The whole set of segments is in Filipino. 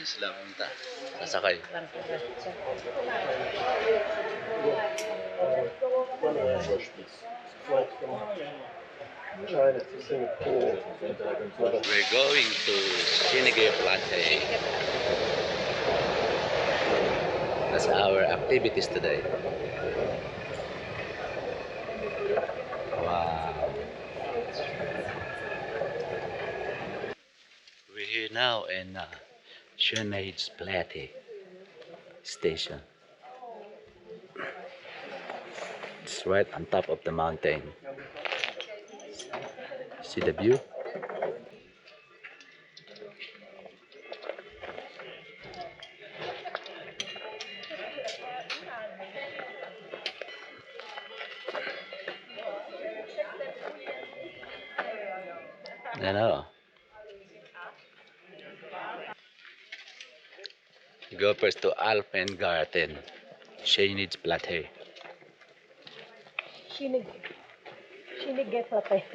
Saan sila pumunta? Sasakay. We're going to Shinigay Platte. That's our activities today. Wow. We're here now in Shinigay Platte station. It's right on top of the mountain. See the view? You know. Go first to Alpen Garden. Shinigay Platte. Shinigay Platte.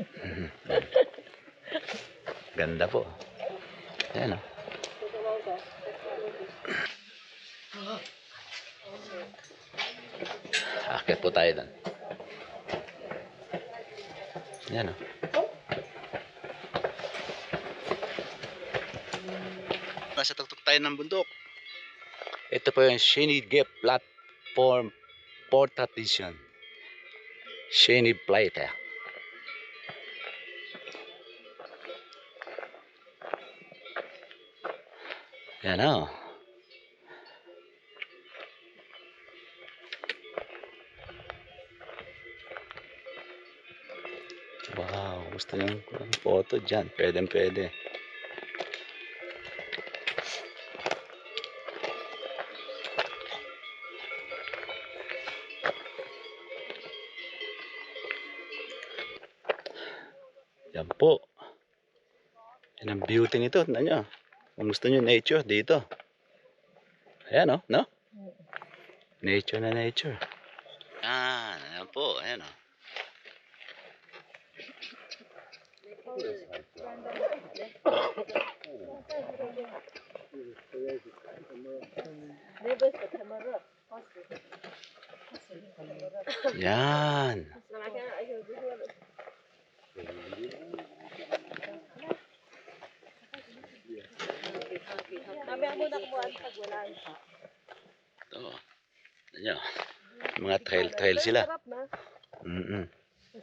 Ganda po. Ayan o. Akit po tayo doon. Ayan o. Nasa tuktok tayo ng bundok. Ito po yung Shinigay Platform 4th Edition. Shinigay Platte. Ayan o. Wow, gusto nyo ng photo dyan. Pwede. Yan po. Yan ang beauty nito. Tignan nyo. Kung gusto nyo nature, dito. Ayan o, no? Nature na nature. Ayan po. Ayan o. Yan. Ito. Ayan. Mga trail sila. Ang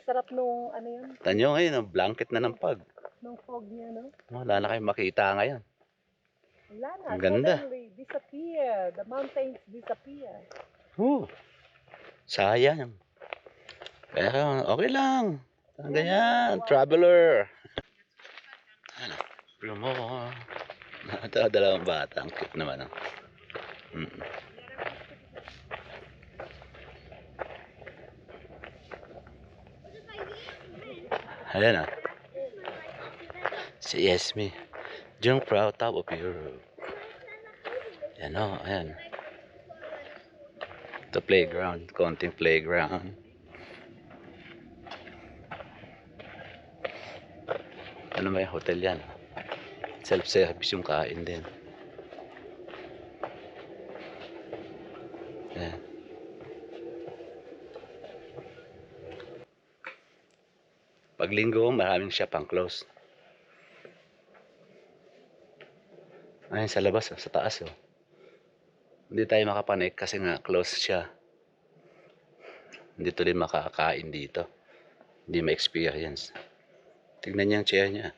sarap nung ano yun, Tanyo ngayon, blanket na ng pag. nung fog niya, no? Wala na kayong makita ngayon. Wala na. Ang ganda. Suddenly, disappear. The mountains disappear. Sayang. Pero okay lang. Ganyan, traveler. Ano? Pero mo. Ito, dalawang bata. Ang cute naman. Ayan si Esme. Jump proud top of Europe. Yan o, ayan. Ito playground. Konting playground. Ano may hotel yan? Self-service yung kain din. Ayan. Pag linggo, maraming shop ang close. Ayun sa labas, sa taas. Hindi tayo makapanik kasi nga close siya. Hindi tuloy makakain dito. Hindi ma-experience. Tignan niyo ang chair niya.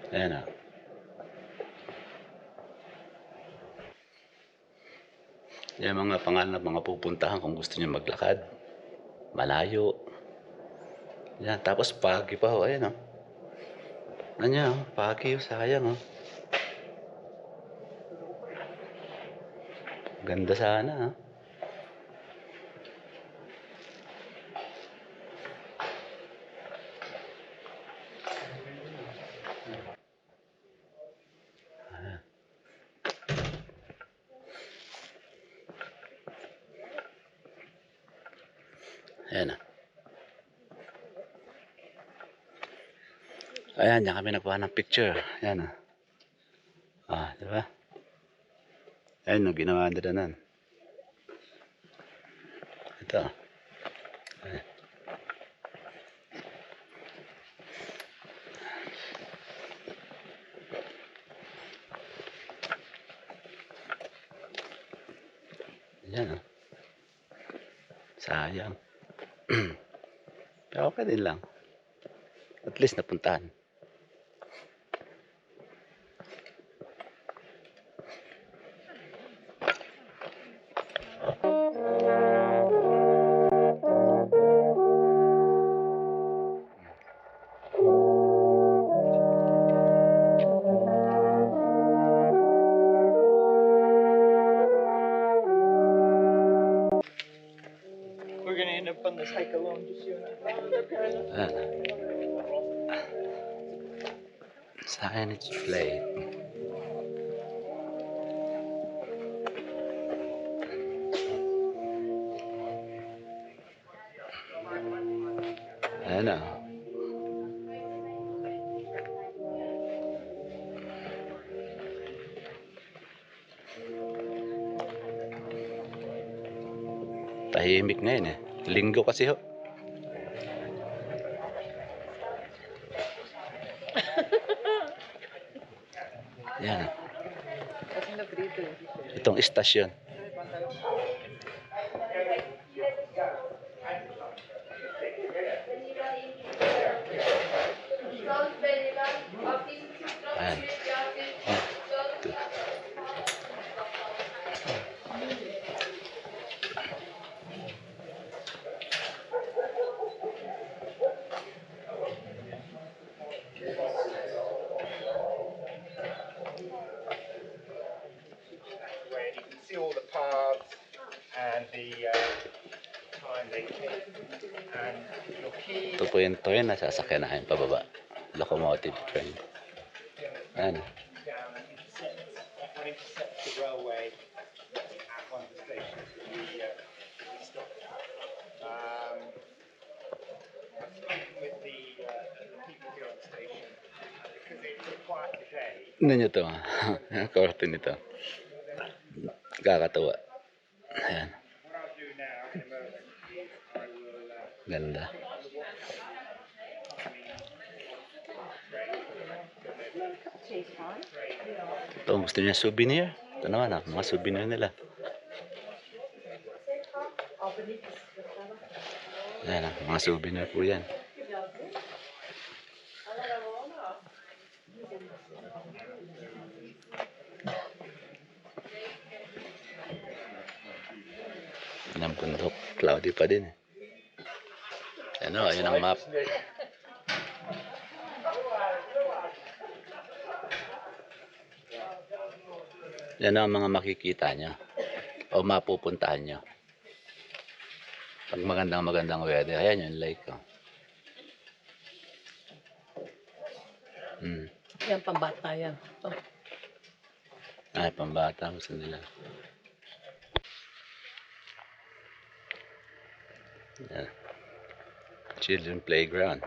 Ayan o. Yan mga pangalan ng mga pupuntahan kung gusto niyo maglakad. Malayo. Yan, tapos pagi pa ho. Ayan o. Ano pagi o, sayang o. Ganda sana ha. Ayan, diyan kami nagkuha ng picture. Ayan, oh. Ah, di ba? Ayan, no, ginawa nila nun. Ito. Ayan. Ayan, oh. Sayang. Pero okay din lang. At least napuntahan. We're gonna end up on this hike alone, just you and I. Ayan. Signage plate. Ayan, oh. Tahimik ngayon eh. Linggo kasi ho. Yan. Itong istasyon. Ayan. Ito. Where you can see all the paths and the time they take. And your key Ito po yung toy na sasakyan namin pababa. Locomotive train. Ayan. down and intercepts the railway at one of the stations that we stopped at. I've spoken with the people here on the station because it's a quiet day. Ano nyo ito? Korte nito. Kakatuwa. Ayan. What I'll do now in emergency is I will Ganda. Ito, gusto niya souvenir? Ito naman ah, mga souvenir nila. Ayan ah, mga souvenir po yan. Ang bundok, cloudy pa din eh. Ayan o, ayun ang map. Yan ang mga makikita nyo o mapupuntahan nyo pag magandang weather. Ayan yung lake oh. Yan, pambata yan. Oh. Ay, pambata gusto nila. Yan. Children playground.